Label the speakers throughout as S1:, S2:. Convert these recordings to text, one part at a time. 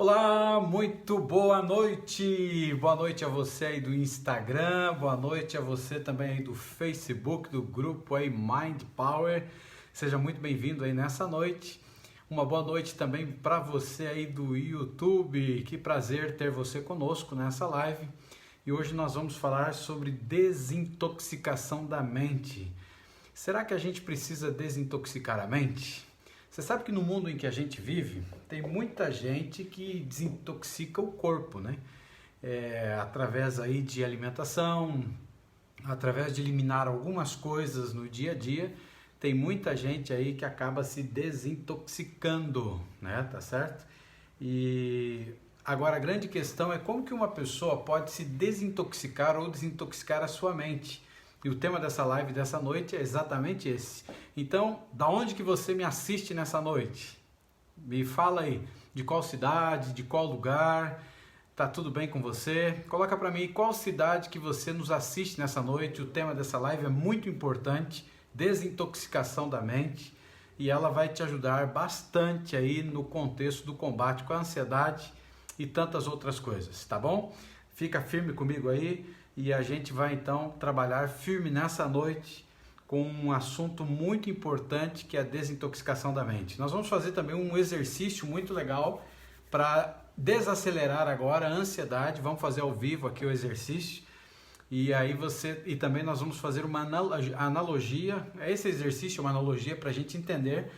S1: Olá, muito boa noite! Boa noite a você aí do Instagram, boa noite a você também aí do Facebook, do grupo aí Mind Power. Seja muito bem-vindo aí nessa noite. Uma boa noite também para você aí do YouTube. Que prazer ter você conosco nessa live. E hoje nós vamos falar sobre desintoxicação da mente. Será que a gente precisa desintoxicar a mente? Você sabe que no mundo em que a gente vive, tem muita gente que desintoxica o corpo, né? Através aí de alimentação, através de eliminar algumas coisas no dia a dia, tem muita gente aí que acaba se desintoxicando, né? Tá certo? E agora a grande questão é como que uma pessoa pode se desintoxicar ou desintoxicar a sua mente. E o tema dessa live dessa noite é exatamente esse. Então, da onde que você me assiste nessa noite? Me fala aí, de qual cidade, de qual lugar, tá tudo bem com você? Coloca para mim qual cidade que você nos assiste nessa noite. O tema dessa live é muito importante, desintoxicação da mente, e ela vai te ajudar bastante aí no contexto do combate com a ansiedade e tantas outras coisas, tá bom? Fica firme comigo aí. E a gente vai então trabalhar firme nessa noite com um assunto muito importante que é a desintoxicação da mente. Nós vamos fazer também um exercício muito legal para desacelerar agora a ansiedade. Vamos fazer ao vivo aqui o exercício. E também nós vamos fazer uma analogia. Esse exercício é uma analogia para a gente entender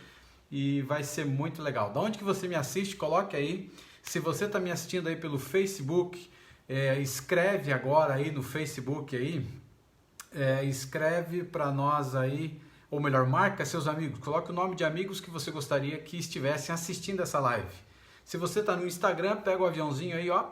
S1: e vai ser muito legal. Da onde que você me assiste? Coloque aí. Se você está me assistindo aí pelo Facebook, escreve agora aí no Facebook aí, escreve para nós aí, ou melhor, marca seus amigos, coloque o nome de amigos que você gostaria que estivessem assistindo essa live. Se você está no Instagram, pega o aviãozinho aí, ó,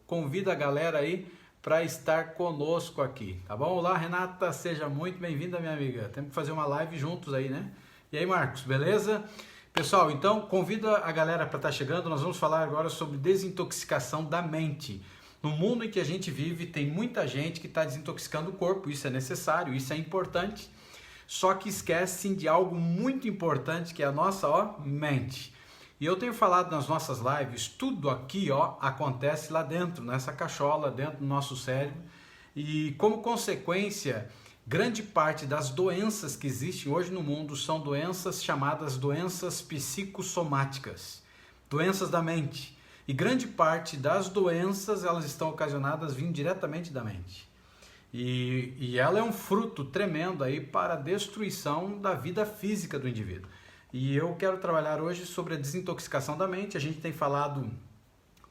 S1: convida a galera aí para estar conosco aqui, tá bom? Olá, Renata, seja muito bem-vinda, minha amiga. Temos que fazer uma live juntos aí, né? E aí, Marcos, beleza? Pessoal, então convida a galera para estar chegando. Nós vamos falar agora sobre desintoxicação da mente. No mundo em que a gente vive, tem muita gente que está desintoxicando o corpo, isso é necessário, isso é importante, só que esquecem de algo muito importante que é a nossa mente. E eu tenho falado nas nossas lives, tudo aqui acontece lá dentro, nessa cachola, dentro do nosso cérebro, e como consequência, grande parte das doenças que existem hoje no mundo são doenças chamadas doenças psicossomáticas, doenças da mente. E grande parte das doenças, elas estão ocasionadas vindo diretamente da mente. E ela é um fruto tremendo aí para a destruição da vida física do indivíduo. E eu quero trabalhar hoje sobre a desintoxicação da mente. A gente tem falado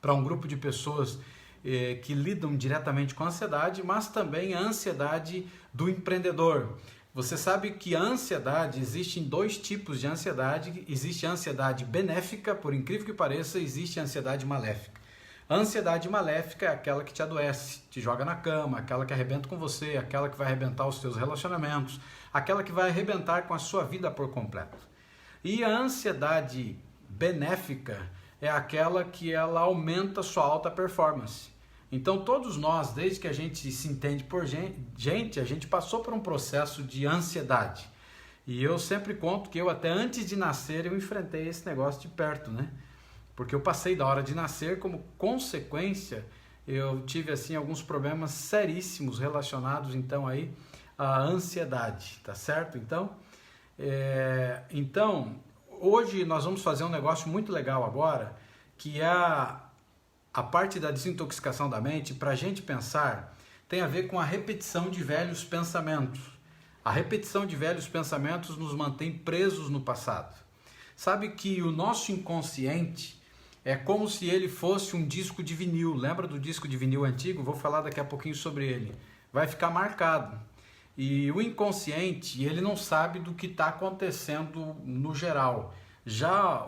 S1: para um grupo de pessoas que lidam diretamente com a ansiedade, mas também a ansiedade do empreendedor. Você sabe que a ansiedade, existem dois tipos de ansiedade. Existe a ansiedade benéfica, por incrível que pareça, existe a ansiedade maléfica. A ansiedade maléfica é aquela que te adoece, te joga na cama, aquela que arrebenta com você, aquela que vai arrebentar os seus relacionamentos, aquela que vai arrebentar com a sua vida por completo. E a ansiedade benéfica é aquela que ela aumenta a sua alta performance. Então todos nós, desde que a gente se entende por gente, a gente passou por um processo de ansiedade. E eu sempre conto que eu até antes de nascer eu enfrentei esse negócio de perto, né? Porque eu passei da hora de nascer, como consequência, eu tive assim alguns problemas seríssimos relacionados então aí à ansiedade, tá certo? Então, hoje nós vamos fazer um negócio muito legal agora, que é a parte da desintoxicação da mente, para a gente pensar, tem a ver com a repetição de velhos pensamentos. A repetição de velhos pensamentos nos mantém presos no passado. Sabe que o nosso inconsciente é como se ele fosse um disco de vinil. Lembra do disco de vinil antigo? Vou falar daqui a pouquinho sobre ele. Vai ficar marcado. E o inconsciente, ele não sabe do que está acontecendo no geral. Já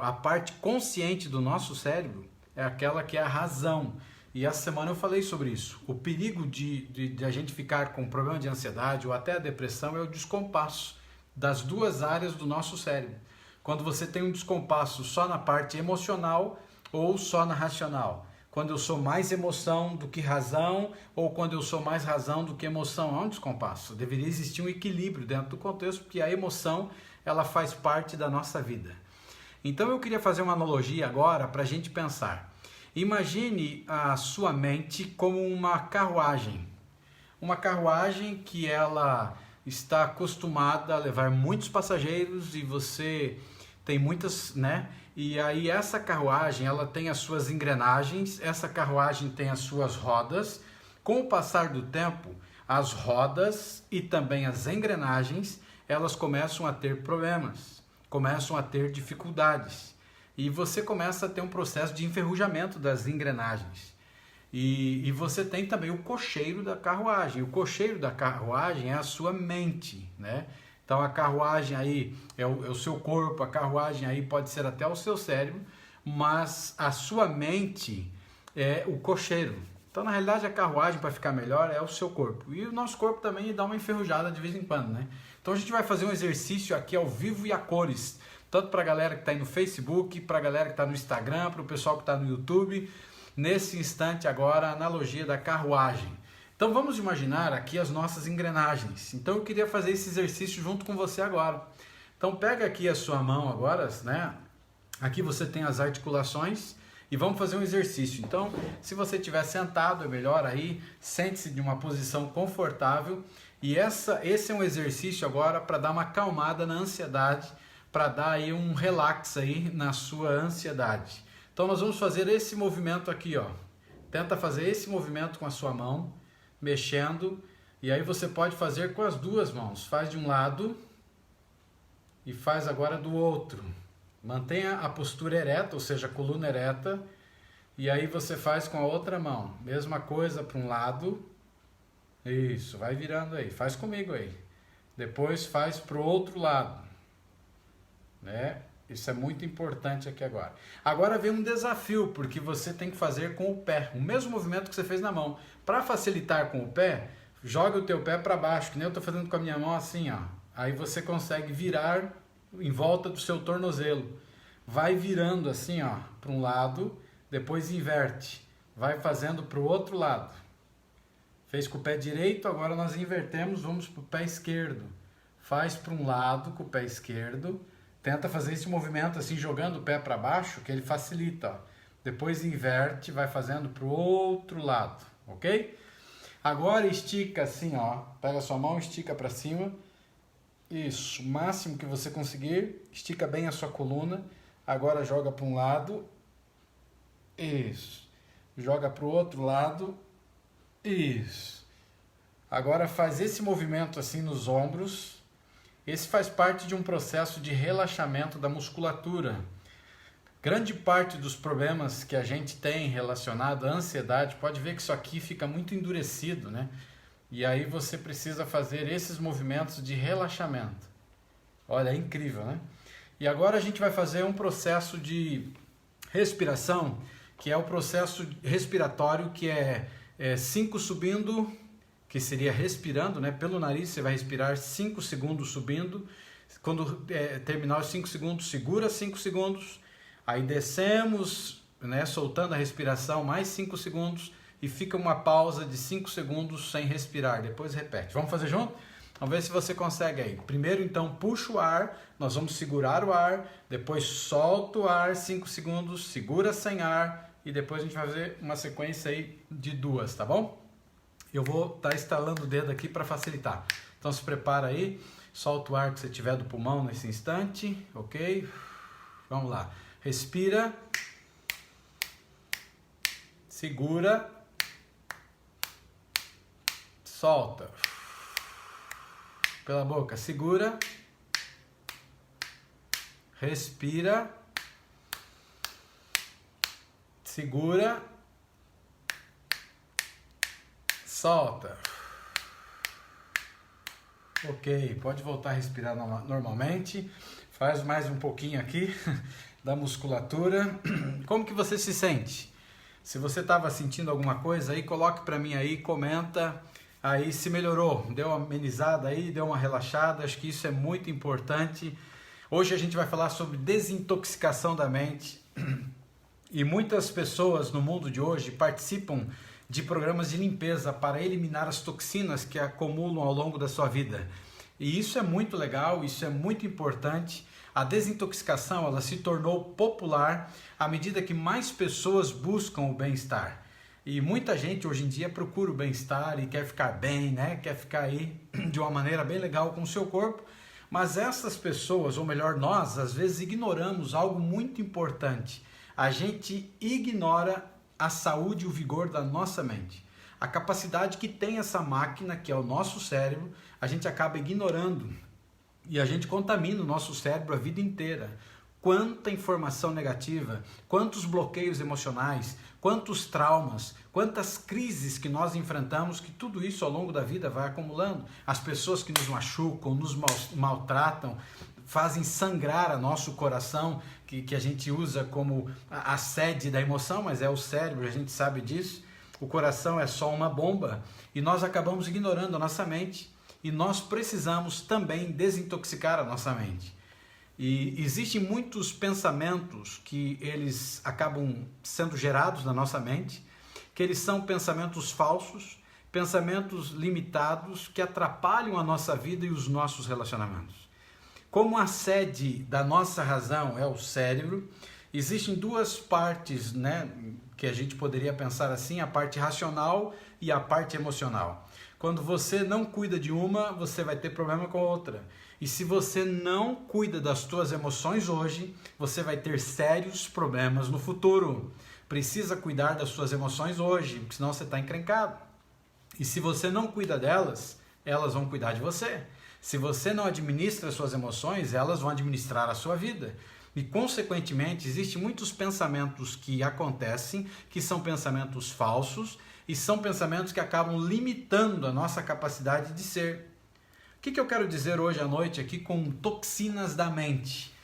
S1: a parte consciente do nosso cérebro é aquela que é a razão. E essa semana eu falei sobre isso. O perigo de a gente ficar com problema de ansiedade ou até a depressão é o descompasso das duas áreas do nosso cérebro. Quando você tem um descompasso só na parte emocional ou só na racional. Quando eu sou mais emoção do que razão ou quando eu sou mais razão do que emoção. Há um descompasso. Deveria existir um equilíbrio dentro do contexto, porque a emoção ela faz parte da nossa vida. Então eu queria fazer uma analogia agora para a gente pensar. Imagine a sua mente como uma carruagem. Uma carruagem que ela está acostumada a levar muitos passageiros e você tem muitas, né? E aí essa carruagem, ela tem as suas engrenagens, essa carruagem tem as suas rodas. Com o passar do tempo, as rodas e também as engrenagens, elas começam a ter problemas, começam a ter dificuldades. E você começa a ter um processo de enferrujamento das engrenagens. E você tem também o cocheiro da carruagem. O cocheiro da carruagem é a sua mente, né? Então a carruagem aí é o seu corpo, a carruagem aí pode ser até o seu cérebro, mas a sua mente é o cocheiro. Então na realidade a carruagem, para ficar melhor, é o seu corpo. E o nosso corpo também dá uma enferrujada de vez em quando, né? Então a gente vai fazer um exercício aqui ao vivo e a cores, tanto para a galera que está aí no Facebook, para a galera que está no Instagram, para o pessoal que está no YouTube. Nesse instante agora, a analogia da carruagem. Então vamos imaginar aqui as nossas engrenagens. Então eu queria fazer esse exercício junto com você agora. Então pega aqui a sua mão agora, né? Aqui você tem as articulações e vamos fazer um exercício. Então, se você estiver sentado, é melhor aí, sente-se de uma posição confortável. E esse é um exercício agora para dar uma acalmada na ansiedade, para dar aí um relax aí na sua ansiedade. Então nós vamos fazer esse movimento aqui, ó. Tenta fazer esse movimento com a sua mão, mexendo, e aí você pode fazer com as duas mãos. Faz de um lado e faz agora do outro. Mantenha a postura ereta, ou seja, a coluna ereta, e aí você faz com a outra mão. Mesma coisa para um lado. Isso, vai virando aí. Faz comigo aí. Depois faz para o outro lado, né? Isso é muito importante aqui agora. Agora vem um desafio, porque você tem que fazer com o pé, o mesmo movimento que você fez na mão. Para facilitar com o pé, joga o teu pé para baixo, que nem eu estou fazendo com a minha mão assim, ó. Aí você consegue virar em volta do seu tornozelo. Vai virando assim, ó, para um lado, depois inverte. Vai fazendo para o outro lado. Fez com o pé direito, agora nós invertemos, vamos para o pé esquerdo. Faz para um lado com o pé esquerdo. Tenta fazer esse movimento assim, jogando o pé para baixo, que ele facilita. Ó. Depois inverte, vai fazendo para o outro lado, ok? Agora estica assim, ó. Pega a sua mão, estica para cima. Isso, o máximo que você conseguir. Estica bem a sua coluna. Agora joga para um lado. Isso. Joga para o outro lado. Isso. Agora faz esse movimento assim nos ombros. Esse faz parte de um processo de relaxamento da musculatura. Grande parte dos problemas que a gente tem relacionado à ansiedade, pode ver que isso aqui fica muito endurecido, né? E aí você precisa fazer esses movimentos de relaxamento. Olha, é incrível, né? E agora a gente vai fazer um processo de respiração, que é o processo respiratório, que é 5 subindo, que seria respirando, né? Pelo nariz você vai respirar 5 segundos subindo. Quando terminar os 5 segundos, segura 5 segundos. Aí descemos, né? Soltando a respiração, mais 5 segundos. E fica uma pausa de 5 segundos sem respirar. Depois repete. Vamos fazer junto? Vamos ver se você consegue aí. Primeiro, então, puxa o ar. Nós vamos segurar o ar. Depois solta o ar 5 segundos. Segura sem ar. E depois a gente vai fazer uma sequência aí de 2, tá bom? Eu vou estar estalando o dedo aqui para facilitar. Então se prepara aí, solta o ar que você tiver do pulmão nesse instante, ok? Vamos lá, respira, segura, solta, pela boca, segura, respira, segura, solta. Ok, pode voltar a respirar normalmente. Faz mais um pouquinho aqui da musculatura. Como que você se sente? Se você estava sentindo alguma coisa aí, coloque para mim aí, comenta aí se melhorou. Deu uma amenizada aí, deu uma relaxada. Acho que isso é muito importante. Hoje a gente vai falar sobre desintoxicação da mente. E muitas pessoas no mundo de hoje participam de programas de limpeza para eliminar as toxinas que acumulam ao longo da sua vida. E isso é muito legal, isso é muito importante. A desintoxicação, ela se tornou popular à medida que mais pessoas buscam o bem-estar. E muita gente hoje em dia procura o bem-estar e quer ficar bem, né? Quer ficar aí de uma maneira bem legal com o seu corpo. Mas essas pessoas, ou melhor, nós, às vezes ignoramos algo muito importante. A gente ignora a saúde e o vigor da nossa mente. A capacidade que tem essa máquina, que é o nosso cérebro, a gente acaba ignorando. E a gente contamina o nosso cérebro a vida inteira. Quanta informação negativa, quantos bloqueios emocionais, quantos traumas, quantas crises que nós enfrentamos, que tudo isso ao longo da vida vai acumulando. As pessoas que nos machucam, nos maltratam, fazem sangrar a nosso coração, que a gente usa como a sede da emoção, mas é o cérebro, a gente sabe disso. O coração é só uma bomba e nós acabamos ignorando a nossa mente e nós precisamos também desintoxicar a nossa mente. E existem muitos pensamentos que eles acabam sendo gerados na nossa mente, que eles são pensamentos falsos, pensamentos limitados que atrapalham a nossa vida e os nossos relacionamentos. Como a sede da nossa razão é o cérebro, existem duas partes, né, que a gente poderia pensar assim, a parte racional e a parte emocional. Quando você não cuida de uma, você vai ter problema com a outra. E se você não cuida das suas emoções hoje, você vai ter sérios problemas no futuro. Precisa cuidar das suas emoções hoje, porque senão você está encrencado. E se você não cuida delas, elas vão cuidar de você. Se você não administra as suas emoções, elas vão administrar a sua vida. E, consequentemente, existem muitos pensamentos que acontecem, que são pensamentos falsos, e são pensamentos que acabam limitando a nossa capacidade de ser. O que eu quero dizer hoje à noite aqui com toxinas da mente?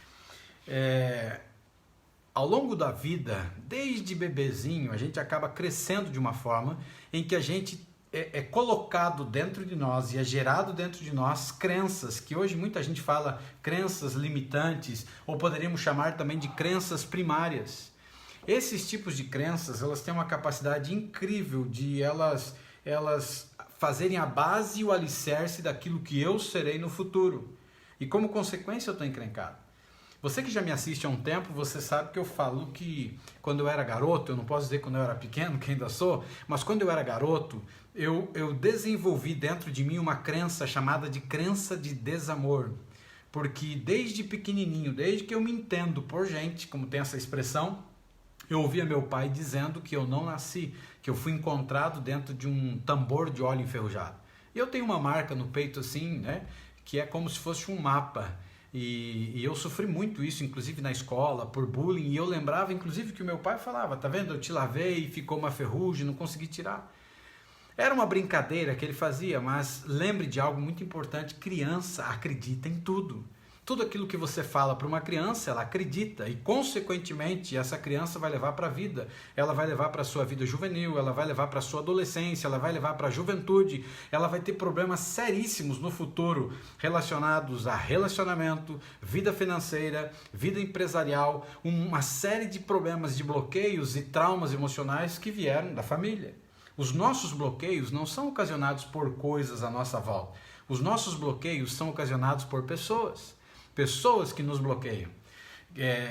S1: Ao longo da vida, desde bebezinho, a gente acaba crescendo de uma forma em que a gente é colocado dentro de nós e é gerado dentro de nós crenças, que hoje muita gente fala crenças limitantes, ou poderíamos chamar também de crenças primárias. Esses tipos de crenças, elas têm uma capacidade incrível de elas fazerem a base e o alicerce daquilo que eu serei no futuro. E como consequência eu estou encrencado. Você que já me assiste há um tempo, você sabe que eu falo que quando eu era garoto, eu não posso dizer quando eu era pequeno, que ainda sou, mas quando eu era garoto, eu desenvolvi dentro de mim uma crença chamada de crença de desamor. Porque desde pequenininho, desde que eu me entendo por gente, como tem essa expressão, eu ouvia meu pai dizendo que eu não nasci, que eu fui encontrado dentro de um tambor de óleo enferrujado. E eu tenho uma marca no peito assim, né, que é como se fosse um mapa. E eu sofri muito isso, inclusive na escola, por bullying, e eu lembrava, inclusive, que o meu pai falava, tá vendo, eu te lavei e ficou uma ferrugem, não consegui tirar. Era uma brincadeira que ele fazia, mas lembre de algo muito importante, criança acredita em tudo. Tudo aquilo que você fala para uma criança, ela acredita e, consequentemente, essa criança vai levar para a vida. Ela vai levar para a sua vida juvenil, ela vai levar para a sua adolescência, ela vai levar para a juventude. Ela vai ter problemas seríssimos no futuro relacionados a relacionamento, vida financeira, vida empresarial, uma série de problemas, de bloqueios e traumas emocionais que vieram da família. Os nossos bloqueios não são ocasionados por coisas à nossa volta. Os nossos bloqueios são ocasionados por pessoas. Pessoas que nos bloqueiam.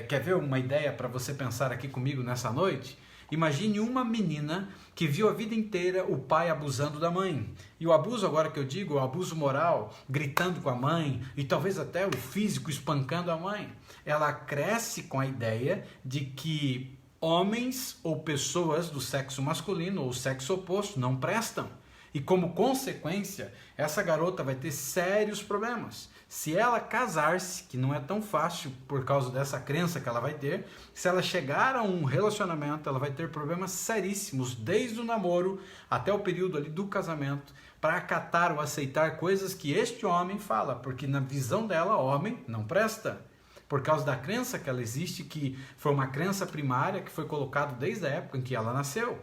S1: Quer ver uma ideia para você pensar aqui comigo nessa noite? Imagine uma menina que viu a vida inteira o pai abusando da mãe. E o abuso, agora que eu digo, o abuso moral, gritando com a mãe e talvez até o físico espancando a mãe. Ela cresce com a ideia de que homens ou pessoas do sexo masculino ou sexo oposto não prestam. E como consequência, essa garota vai ter sérios problemas. Se ela casar-se, que não é tão fácil por causa dessa crença que ela vai ter, se ela chegar a um relacionamento, ela vai ter problemas seríssimos, desde o namoro até o período ali do casamento, para acatar ou aceitar coisas que este homem fala, porque na visão dela, homem não presta. Por causa da crença que ela existe, que foi uma crença primária, que foi colocada desde a época em que ela nasceu.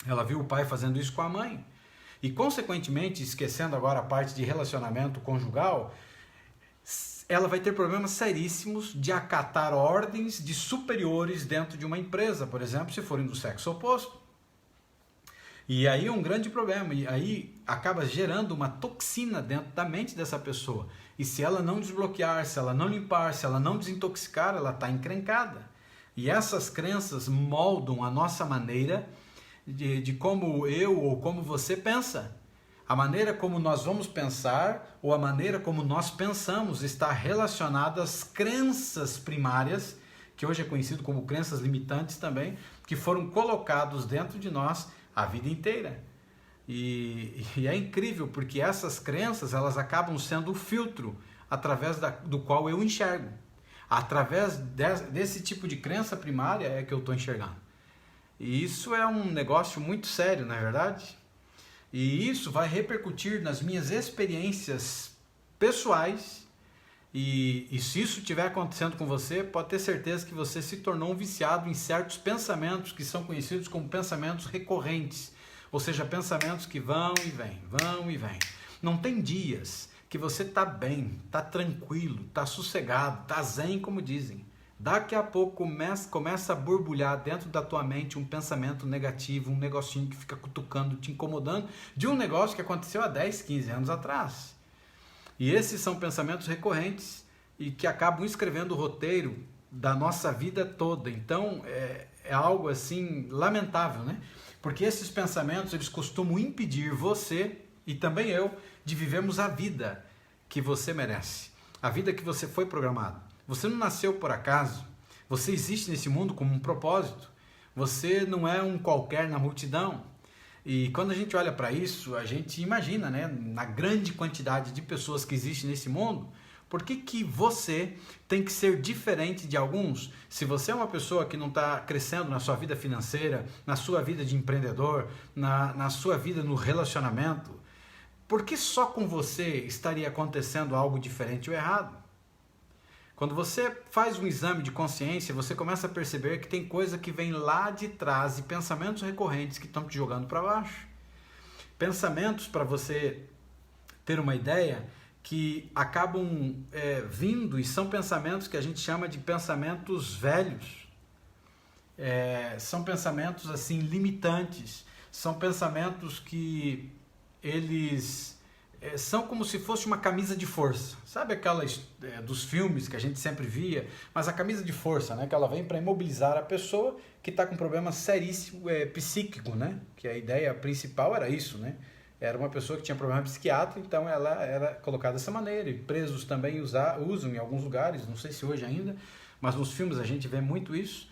S1: Ela viu o pai fazendo isso com a mãe. E, consequentemente, esquecendo agora a parte de relacionamento conjugal, ela vai ter problemas seríssimos de acatar ordens de superiores dentro de uma empresa, por exemplo, se forem do sexo oposto. E aí é um grande problema, e aí acaba gerando uma toxina dentro da mente dessa pessoa. E se ela não desbloquear, se ela não limpar, se ela não desintoxicar, ela está encrencada. E essas crenças moldam a nossa maneira de como eu ou como você pensa. A maneira como nós vamos pensar ou a maneira como nós pensamos está relacionada às crenças primárias, que hoje é conhecido como crenças limitantes também, que foram colocados dentro de nós a vida inteira. E é incrível porque essas crenças elas acabam sendo o filtro através do qual eu enxergo. Através desse tipo de crença primária é que eu estou enxergando. E isso é um negócio muito sério, não é verdade? E isso vai repercutir nas minhas experiências pessoais. E se isso estiver acontecendo com você, pode ter certeza que você se tornou um viciado em certos pensamentos que são conhecidos como pensamentos recorrentes. Ou seja, pensamentos que vão e vêm, vão e vêm. Não tem dias que você está bem, está tranquilo, está sossegado, está zen, como dizem. Daqui a pouco começa a borbulhar dentro da tua mente um pensamento negativo, um negocinho que fica cutucando, te incomodando, de um negócio que aconteceu há 10, 15 anos atrás. E esses são pensamentos recorrentes e que acabam escrevendo o roteiro da nossa vida toda. Então, é algo assim lamentável, né? Porque esses pensamentos, eles costumam impedir você e também eu de vivermos a vida que você merece, a vida que você foi programado. Você não nasceu por acaso, você existe nesse mundo com um propósito, você não é um qualquer na multidão. E quando a gente olha para isso, a gente imagina, né, na grande quantidade de pessoas que existem nesse mundo, por que você tem que ser diferente de alguns? Se você é uma pessoa que não está crescendo na sua vida financeira, na sua vida de empreendedor, na sua vida no relacionamento, por que só com você estaria acontecendo algo diferente ou errado? Quando você faz um exame de consciência, você começa a perceber que tem coisa que vem lá de trás e pensamentos recorrentes que estão te jogando para baixo. Pensamentos, para você ter uma ideia, que acabam vindo e são pensamentos que a gente chama de pensamentos velhos. São pensamentos assim limitantes, são pensamentos que eles são como se fosse uma camisa de força. Sabe aquelas dos filmes que a gente sempre via? Mas a camisa de força, né? Que ela vem para imobilizar a pessoa que está com problema seríssimo psíquico, né? Que a ideia principal era isso, né? Era uma pessoa que tinha problema psiquiátrico, então ela era colocada dessa maneira. E presos também usam em alguns lugares, não sei se hoje ainda, mas nos filmes a gente vê muito isso.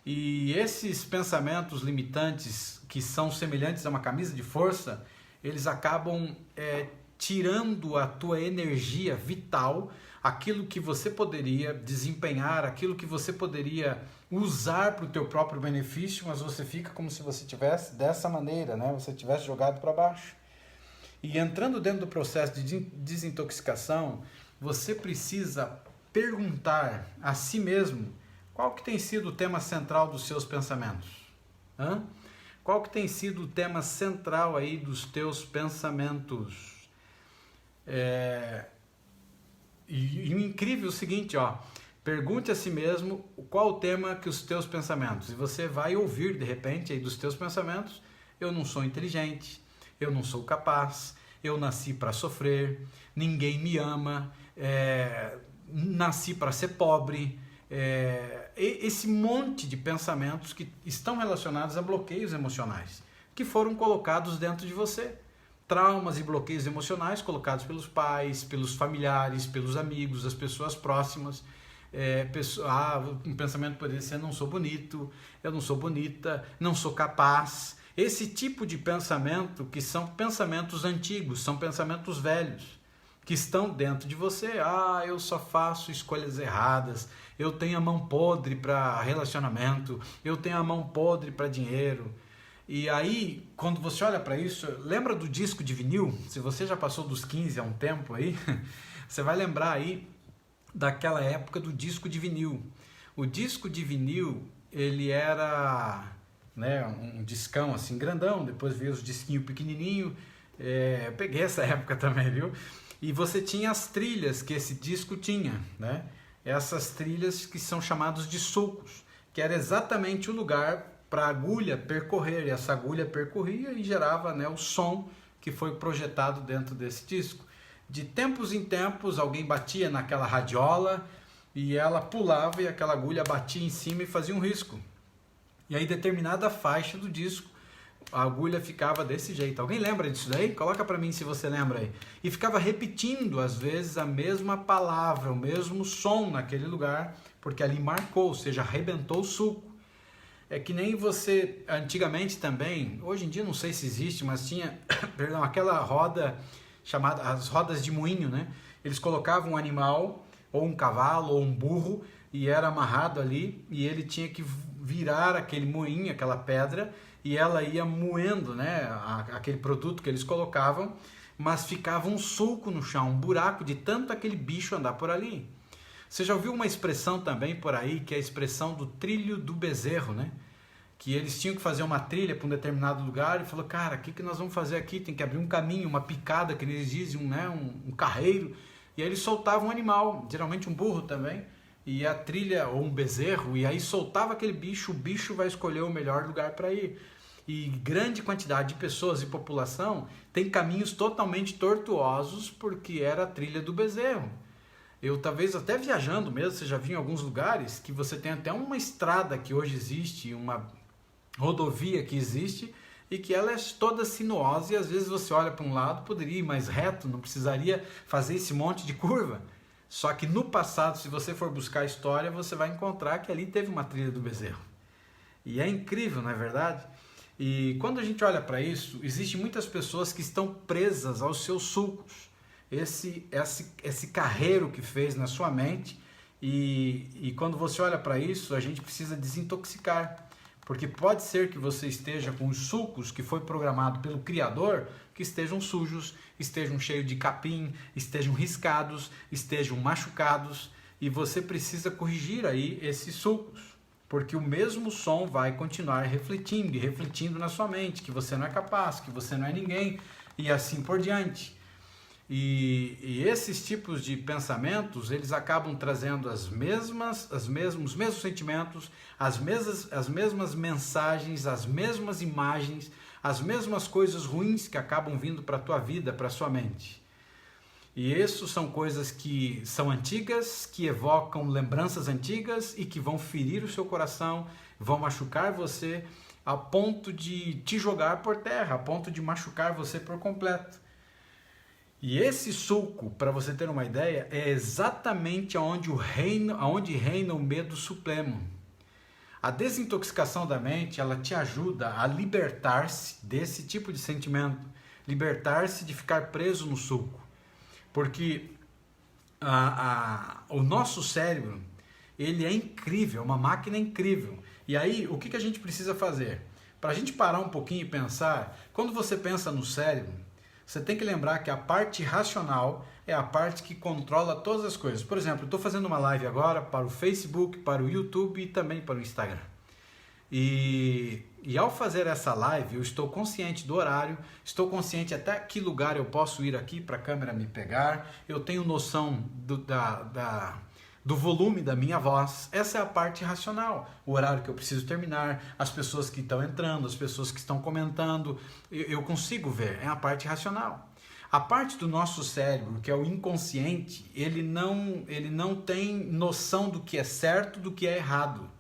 S1: E esses pensamentos limitantes que são semelhantes a uma camisa de força, eles acabam tirando a tua energia vital, aquilo que você poderia desempenhar, aquilo que você poderia usar para o teu próprio benefício, mas você fica como se você tivesse dessa maneira, né? Você tivesse jogado para baixo. E entrando dentro do processo de desintoxicação, você precisa perguntar a si mesmo qual que tem sido o tema central dos seus pensamentos. Qual que tem sido o tema central aí dos teus pensamentos? E o incrível é o seguinte, pergunte a si mesmo qual o tema que os teus pensamentos, e você vai ouvir de repente aí dos teus pensamentos: eu não sou inteligente, eu não sou capaz, eu nasci para sofrer, ninguém me ama, nasci para ser pobre. Esse monte de pensamentos que estão relacionados a bloqueios emocionais que foram colocados dentro de você. Traumas e bloqueios emocionais colocados pelos pais, pelos familiares, pelos amigos, as pessoas próximas. Um pensamento poderia ser: não sou bonito, eu não sou bonita, não sou capaz. Esse tipo de pensamento, que são pensamentos antigos, são pensamentos velhos, que estão dentro de você. Eu só faço escolhas erradas, eu tenho a mão podre para relacionamento, eu tenho a mão podre para dinheiro. E aí, quando você olha para isso, lembra do disco de vinil? Se você já passou dos 15 há um tempo aí, você vai lembrar aí daquela época do disco de vinil. O disco de vinil, ele era, né, um discão assim grandão, depois veio os disquinhos pequenininho. Eu peguei essa época também, viu? E você tinha as trilhas que esse disco tinha, né? Essas trilhas que são chamadas de sulcos, que era exatamente o lugar para a agulha percorrer, e essa agulha percorria e gerava, né, o som que foi projetado dentro desse disco. De tempos em tempos, alguém batia naquela radiola e ela pulava e aquela agulha batia em cima e fazia um risco. E aí determinada faixa do disco, a agulha ficava desse jeito. Alguém lembra disso daí? Coloca para mim se você lembra aí. E ficava repetindo às vezes a mesma palavra, o mesmo som naquele lugar, porque ali marcou, ou seja, arrebentou o sulco. É que nem você, antigamente também, hoje em dia não sei se existe, mas tinha, perdão, aquela roda chamada, as rodas de moinho, né? Eles colocavam um animal, ou um cavalo, ou um burro, e era amarrado ali, e ele tinha que virar aquele moinho, aquela pedra, e ela ia moendo, né, aquele produto que eles colocavam, mas ficava um sulco no chão, um buraco de tanto aquele bicho andar por ali. Você já ouviu uma expressão também por aí, que é a expressão do trilho do bezerro, né? Que eles tinham que fazer uma trilha para um determinado lugar e falou, cara, o que nós vamos fazer aqui? Tem que abrir um caminho, uma picada, que eles dizem, né, um carreiro. E aí eles soltavam um animal, geralmente um burro também, e a trilha, ou um bezerro, e aí soltava aquele bicho, o bicho vai escolher o melhor lugar para ir. E grande quantidade de pessoas e população tem caminhos totalmente tortuosos porque era a trilha do bezerro. Eu talvez até viajando mesmo, você já viu em alguns lugares que você tem até uma estrada que hoje existe, uma rodovia que existe e que ela é toda sinuosa e às vezes você olha para um lado, poderia ir mais reto, não precisaria fazer esse monte de curva. Só que no passado, se você for buscar a história, você vai encontrar que ali teve uma trilha do bezerro. E é incrível, não é verdade? E quando a gente olha para isso, existem muitas pessoas que estão presas aos seus sulcos. Esse carreiro que fez na sua mente e quando você olha para isso, a gente precisa desintoxicar. Porque pode ser que você esteja com os sulcos que foi programado pelo Criador, que estejam sujos, estejam cheios de capim, estejam riscados, estejam machucados, e você precisa corrigir aí esses sulcos, porque o mesmo som vai continuar refletindo e refletindo na sua mente, que você não é capaz, que você não é ninguém, e assim por diante. E esses tipos de pensamentos, eles acabam trazendo os mesmos sentimentos, as mesmas mensagens, as mesmas imagens, as mesmas coisas ruins que acabam vindo para a tua vida, para a sua mente. E isso são coisas que são antigas, que evocam lembranças antigas e que vão ferir o seu coração, vão machucar você a ponto de te jogar por terra, a ponto de machucar você por completo. E esse sulco, para você ter uma ideia, é exatamente onde reina o medo supremo. A desintoxicação da mente, ela te ajuda a libertar-se desse tipo de sentimento, libertar-se de ficar preso no sulco. Porque o nosso cérebro, ele é incrível, é uma máquina incrível. E aí, o que a gente precisa fazer? Para a gente parar um pouquinho e pensar, quando você pensa no cérebro, você tem que lembrar que a parte racional é a parte que controla todas as coisas. Por exemplo, eu estou fazendo uma live agora para o Facebook, para o YouTube e também para o Instagram. E ao fazer essa live, eu estou consciente do horário, estou consciente até que lugar eu posso ir aqui para a câmera me pegar, eu tenho noção do volume da minha voz. Essa é a parte racional, o horário que eu preciso terminar, as pessoas que estão entrando, as pessoas que estão comentando, eu consigo ver, é a parte racional. A parte do nosso cérebro, que é o inconsciente, ele não tem noção do que é certo, do que é errado.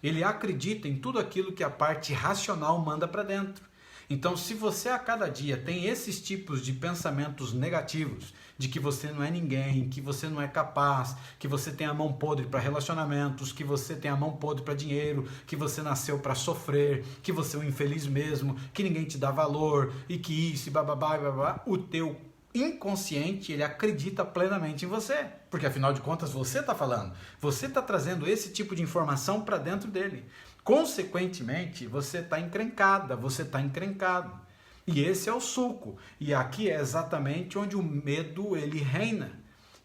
S1: Ele acredita em tudo aquilo que a parte racional manda para dentro. Então, se você a cada dia tem esses tipos de pensamentos negativos, de que você não é ninguém, que você não é capaz, que você tem a mão podre para relacionamentos, que você tem a mão podre para dinheiro, que você nasceu para sofrer, que você é um infeliz mesmo, que ninguém te dá valor, e que isso, e bababá, e babá, o teu inconsciente, ele acredita plenamente em você, porque afinal de contas você está falando, você está trazendo esse tipo de informação para dentro dele. Consequentemente, você está encrencada, você está encrencado. E esse é o sulco. E aqui é exatamente onde o medo ele reina.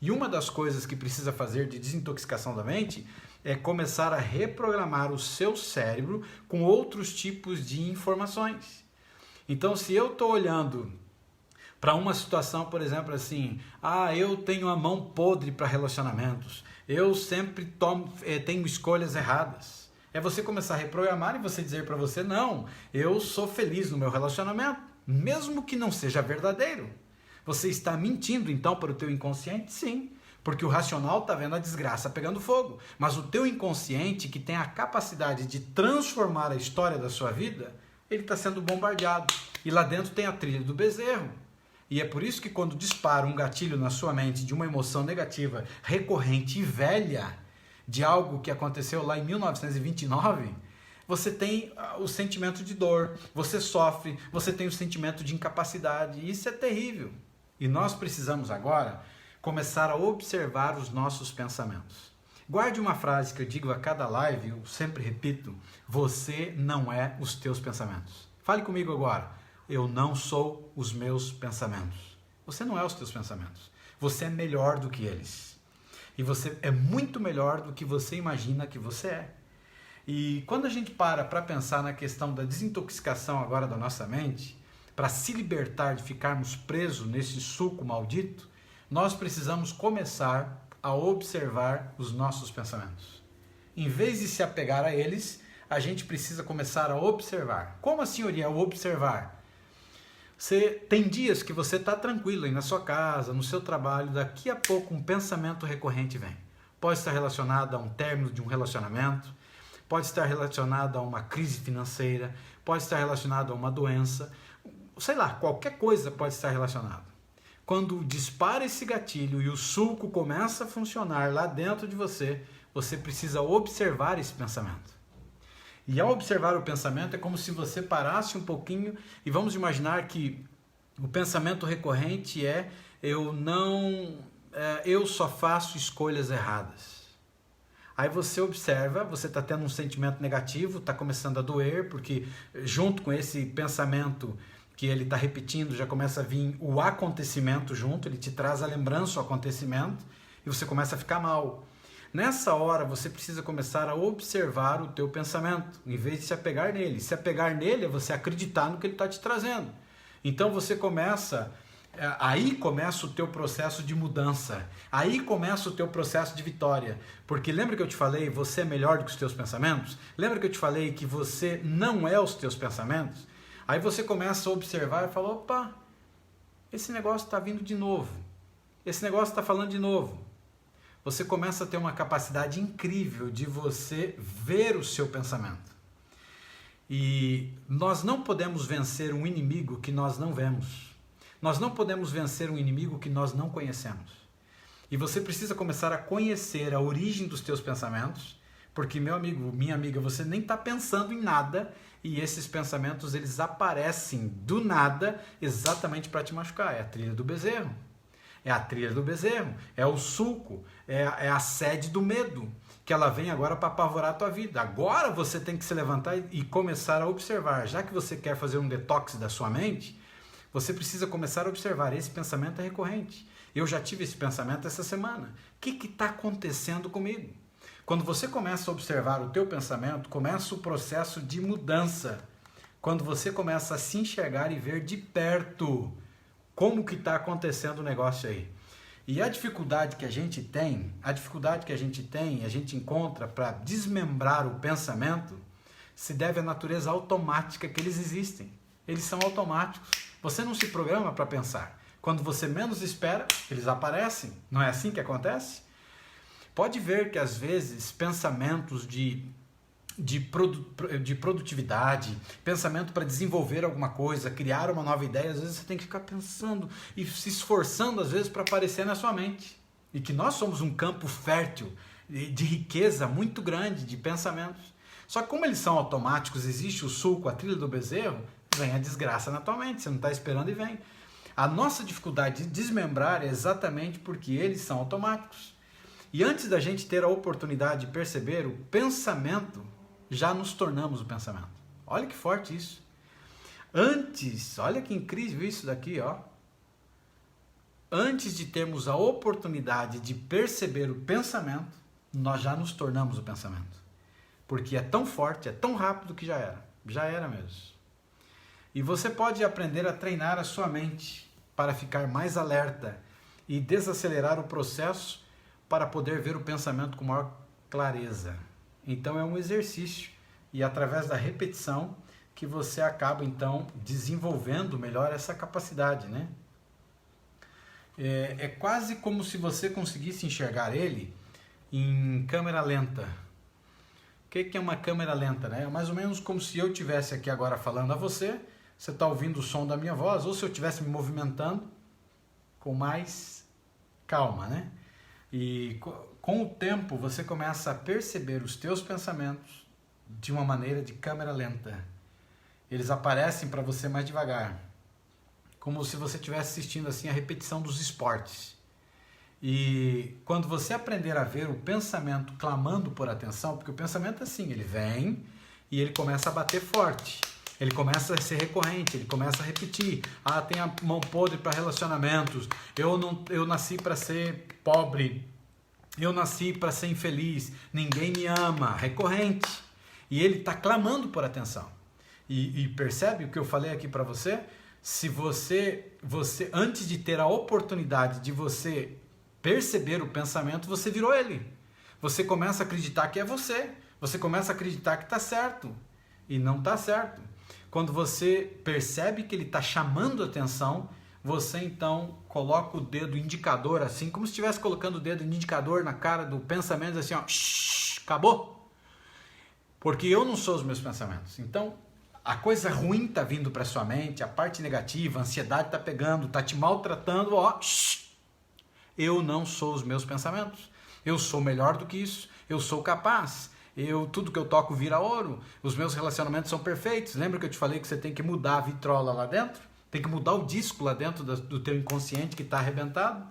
S1: E uma das coisas que precisa fazer de desintoxicação da mente é começar a reprogramar o seu cérebro com outros tipos de informações. Então, se eu estou olhando para uma situação, por exemplo, assim, eu tenho a mão podre para relacionamentos, eu sempre tenho escolhas erradas. É você começar a reprogramar e você dizer para você, não, eu sou feliz no meu relacionamento, mesmo que não seja verdadeiro. Você está mentindo então para o teu inconsciente? Sim, porque o racional está vendo a desgraça pegando fogo. Mas o teu inconsciente, que tem a capacidade de transformar a história da sua vida, ele está sendo bombardeado. E lá dentro tem a trilha do bezerro. E é por isso que quando dispara um gatilho na sua mente de uma emoção negativa, recorrente e velha, de algo que aconteceu lá em 1929, você tem o sentimento de dor, você sofre, você tem o sentimento de incapacidade. E isso é terrível. E nós precisamos agora começar a observar os nossos pensamentos. Guarde uma frase que eu digo a cada live, eu sempre repito: você não é os teus pensamentos. Fale comigo agora: eu não sou os meus pensamentos. Você não é os teus pensamentos. Você é melhor do que eles. E você é muito melhor do que você imagina que você é. E quando a gente para pensar na questão da desintoxicação agora da nossa mente, para se libertar de ficarmos presos nesse suco maldito, nós precisamos começar a observar os nossos pensamentos. Em vez de se apegar a eles, a gente precisa começar a observar. Como assim, Uriel, observar? Você tem dias que você está tranquilo aí na sua casa, no seu trabalho, daqui a pouco um pensamento recorrente vem. Pode estar relacionado a um término de um relacionamento, pode estar relacionado a uma crise financeira, pode estar relacionado a uma doença, sei lá, qualquer coisa pode estar relacionado. Quando dispara esse gatilho e o sulco começa a funcionar lá dentro de você, você precisa observar esse pensamento. E ao observar o pensamento é como se você parasse um pouquinho e vamos imaginar que o pensamento recorrente é eu só faço escolhas erradas. Aí você observa, você está tendo um sentimento negativo, está começando a doer, porque junto com esse pensamento que ele está repetindo, já começa a vir o acontecimento junto, ele te traz a lembrança do acontecimento e você começa a ficar mal. Nessa hora você precisa começar a observar o teu pensamento, em vez de se apegar nele. Se apegar nele é você acreditar no que ele está te trazendo. Então você começa, aí começa o teu processo de mudança, aí começa o teu processo de vitória. Porque lembra que eu te falei, você é melhor do que os teus pensamentos? Lembra que eu te falei que você não é os teus pensamentos? Aí você começa a observar e fala, opa, esse negócio está vindo de novo. Esse negócio está falando de novo. Você começa a ter uma capacidade incrível de você ver o seu pensamento. E nós não podemos vencer um inimigo que nós não vemos. Nós não podemos vencer um inimigo que nós não conhecemos. E você precisa começar a conhecer a origem dos teus pensamentos, porque, meu amigo, minha amiga, você nem está pensando em nada e esses pensamentos eles aparecem do nada exatamente para te machucar. É a trilha do bezerro. É a trilha do bezerro, é o sulco, é a sede do medo, que ela vem agora para apavorar a tua vida. Agora você tem que se levantar e começar a observar. Já que você quer fazer um detox da sua mente, você precisa começar a observar. Esse pensamento é recorrente. Eu já tive esse pensamento essa semana. O que está acontecendo comigo? Quando você começa a observar o teu pensamento, começa o processo de mudança. Quando você começa a se enxergar e ver de perto como que está acontecendo o negócio aí. E a dificuldade que a gente tem, a gente encontra para desmembrar o pensamento, se deve à natureza automática que eles existem. Eles são automáticos. Você não se programa para pensar. Quando você menos espera, eles aparecem. Não é assim que acontece? Pode ver que às vezes pensamentos de produtividade, pensamento para desenvolver alguma coisa, criar uma nova ideia, às vezes você tem que ficar pensando e se esforçando às vezes para aparecer na sua mente. E que nós somos um campo fértil de riqueza muito grande de pensamentos. Só que como eles são automáticos, existe o sulco, a trilha do bezerro, vem a desgraça na tua mente, você não está esperando e vem. A nossa dificuldade de desmembrar é exatamente porque eles são automáticos. E antes da gente ter a oportunidade de perceber o pensamento, já nos tornamos o pensamento. Olha que forte isso. Antes, olha que incrível isso daqui, ó. Antes de termos a oportunidade de perceber o pensamento, nós já nos tornamos o pensamento. Porque é tão forte, é tão rápido que já era. Já era mesmo. E você pode aprender a treinar a sua mente para ficar mais alerta e desacelerar o processo para poder ver o pensamento com maior clareza. Então é um exercício e através da repetição que você acaba então desenvolvendo melhor essa capacidade, né? É quase como se você conseguisse enxergar ele em câmera lenta. O que é uma câmera lenta, né? É mais ou menos como se eu estivesse aqui agora falando a você, você está ouvindo o som da minha voz, ou se eu estivesse me movimentando com mais calma, né? E com o tempo você começa a perceber os teus pensamentos de uma maneira de câmera lenta. Eles aparecem para você mais devagar, como se você estivesse assistindo assim a repetição dos esportes. E quando você aprender a ver o pensamento clamando por atenção, porque o pensamento é assim, ele vem e ele começa a bater forte, ele começa a ser recorrente, ele começa a repetir. Ah, tem a mão podre para relacionamentos, eu nasci para ser pobre, eu nasci para ser infeliz, ninguém me ama, recorrente. E ele está clamando por atenção. E percebe o que eu falei aqui para você? Se você, antes de ter a oportunidade de você perceber o pensamento, você virou ele. Você começa a acreditar que é você. Você começa a acreditar que está certo. E não está certo. Quando você percebe que ele está chamando a atenção, você então coloca o dedo indicador assim, como se estivesse colocando o dedo indicador na cara do pensamento, assim, ó, shh, acabou. Porque eu não sou os meus pensamentos. Então, a coisa ruim está vindo para sua mente, a parte negativa, a ansiedade está pegando, está te maltratando, ó, shh, eu não sou os meus pensamentos. Eu sou melhor do que isso, eu sou capaz. Tudo que eu toco vira ouro, os meus relacionamentos são perfeitos. Lembra que eu te falei que você tem que mudar a vitrola lá dentro? Tem que mudar o disco lá dentro do teu inconsciente que está arrebentado.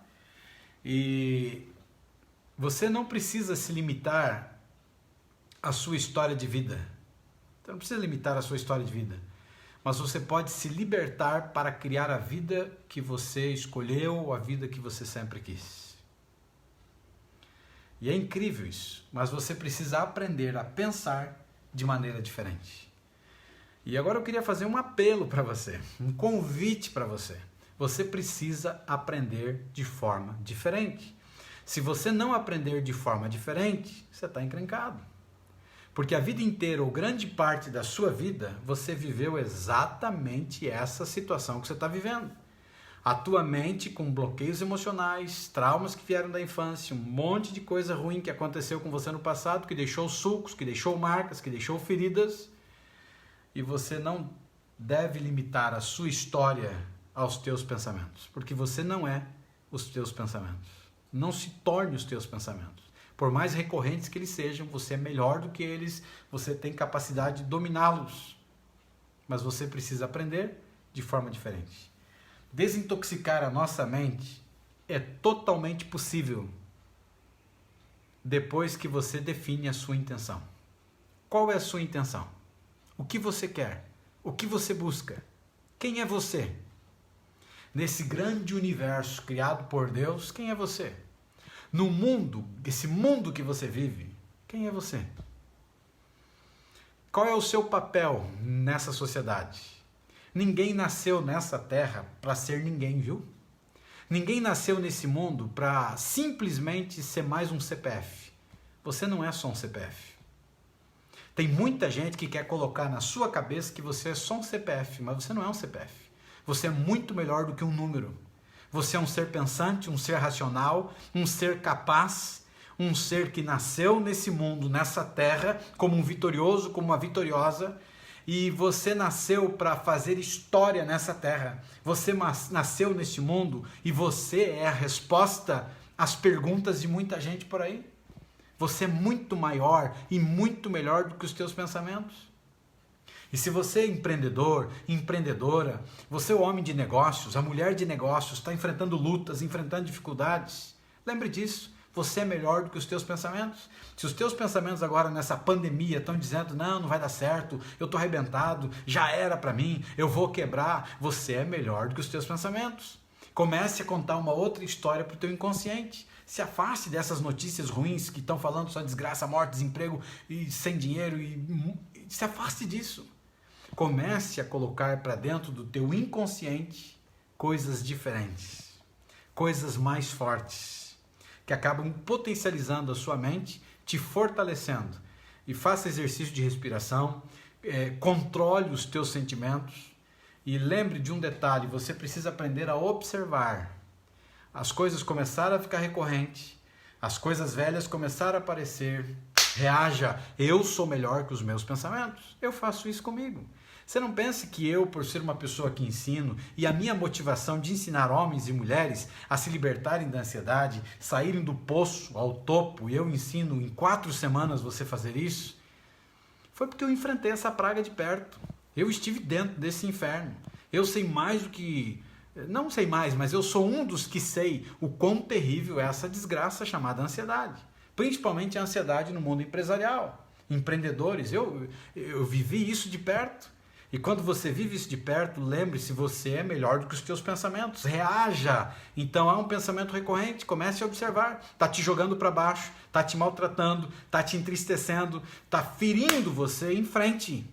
S1: E você não precisa se limitar à sua história de vida. Você não precisa limitar a sua história de vida. Mas você pode se libertar para criar a vida que você escolheu, a vida que você sempre quis. E é incrível isso, mas você precisa aprender a pensar de maneira diferente. E agora eu queria fazer um apelo para você, um convite para você. Você precisa aprender de forma diferente. Se você não aprender de forma diferente, você está encrencado. Porque a vida inteira, ou grande parte da sua vida, você viveu exatamente essa situação que você está vivendo. A tua mente com bloqueios emocionais, traumas que vieram da infância, um monte de coisa ruim que aconteceu com você no passado, que deixou sulcos, que deixou marcas, que deixou feridas. E você não deve limitar a sua história aos teus pensamentos, porque você não é os teus pensamentos. Não se torne os teus pensamentos. Por mais recorrentes que eles sejam, você é melhor do que eles, você tem capacidade de dominá-los. Mas você precisa aprender de forma diferente. Desintoxicar a nossa mente é totalmente possível depois que você define a sua intenção. Qual é a sua intenção? O que você quer? O que você busca? Quem é você? Nesse grande universo criado por Deus, quem é você? No mundo, esse mundo que você vive, quem é você? Qual é o seu papel nessa sociedade? Ninguém nasceu nessa terra para ser ninguém, viu? Ninguém nasceu nesse mundo para simplesmente ser mais um CPF. Você não é só um CPF. Tem muita gente que quer colocar na sua cabeça que você é só um CPF, mas você não é um CPF. Você é muito melhor do que um número. Você é um ser pensante, um ser racional, um ser capaz, um ser que nasceu nesse mundo, nessa terra, como um vitorioso, como uma vitoriosa, e você nasceu para fazer história nessa terra. Você nasceu nesse mundo e você é a resposta às perguntas de muita gente por aí. Você é muito maior e muito melhor do que os teus pensamentos. E se você é empreendedor, empreendedora, você é o homem de negócios, a mulher de negócios, está enfrentando lutas, enfrentando dificuldades, lembre disso. Você é melhor do que os teus pensamentos. Se os teus pensamentos agora nessa pandemia estão dizendo, não vai dar certo, eu estou arrebentado, já era para mim, eu vou quebrar, você é melhor do que os teus pensamentos. Comece a contar uma outra história para o teu inconsciente. Se afaste dessas notícias ruins que estão falando só desgraça, morte, desemprego e sem dinheiro. Se afaste disso. Comece a colocar para dentro do teu inconsciente coisas diferentes, coisas mais fortes, que acabam potencializando a sua mente, te fortalecendo. e faça exercício de respiração, controle os teus sentimentos e lembre de um detalhe, você precisa aprender a observar. As coisas começaram a ficar recorrentes, as coisas velhas começaram a aparecer, reaja, eu sou melhor que os meus pensamentos, eu faço isso comigo. Você não pense que eu, por ser uma pessoa que ensino, e a minha motivação de ensinar homens e mulheres a se libertarem da ansiedade, saírem do poço ao topo, e eu ensino em 4 semanas você fazer isso, foi porque eu enfrentei essa praga de perto. Eu estive dentro desse inferno. Eu sei mais do que... Não sei mais, mas eu sou um dos que sei o quão terrível é essa desgraça chamada ansiedade. Principalmente a ansiedade no mundo empresarial. Empreendedores, eu vivi isso de perto. E quando você vive isso de perto, lembre-se, você é melhor do que os teus pensamentos. Reaja! Então há um pensamento recorrente, comece a observar. Está te jogando para baixo, está te maltratando, está te entristecendo, está ferindo você, em frente.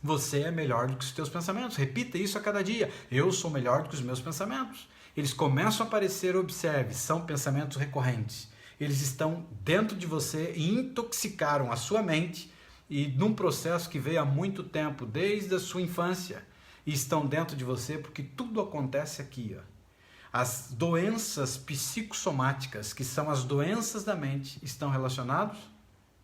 S1: Você é melhor do que os teus pensamentos. Repita isso a cada dia. Eu sou melhor do que os meus pensamentos. Eles começam a aparecer, observe, são pensamentos recorrentes. Eles estão dentro de você e intoxicaram a sua mente e num processo que veio há muito tempo, desde a sua infância, e estão dentro de você porque tudo acontece aqui. Ó. As doenças psicossomáticas, que são as doenças da mente, estão relacionadas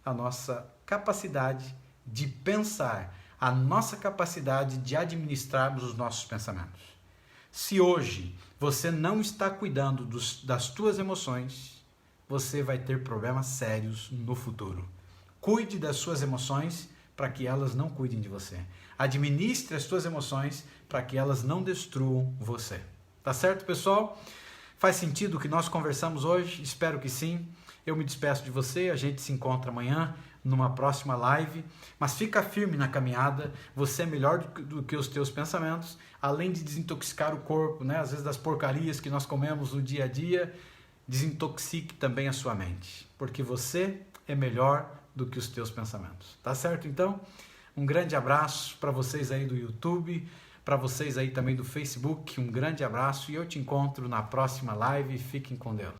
S1: à nossa capacidade de pensar, à nossa capacidade de administrarmos os nossos pensamentos. Se hoje você não está cuidando das tuas emoções, você vai ter problemas sérios no futuro. Cuide das suas emoções para que elas não cuidem de você. Administre as suas emoções para que elas não destruam você. Tá certo, pessoal? Faz sentido o que nós conversamos hoje? Espero que sim. Eu me despeço de você, a gente se encontra amanhã numa próxima live, mas fica firme na caminhada, você é melhor do que os teus pensamentos, além de desintoxicar o corpo, né? Às vezes das porcarias que nós comemos no dia a dia, desintoxique também a sua mente, porque você é melhor do que os teus pensamentos. Tá certo, então? Um grande abraço para vocês aí do YouTube, para vocês aí também do Facebook, um grande abraço e eu te encontro na próxima live. Fiquem com Deus.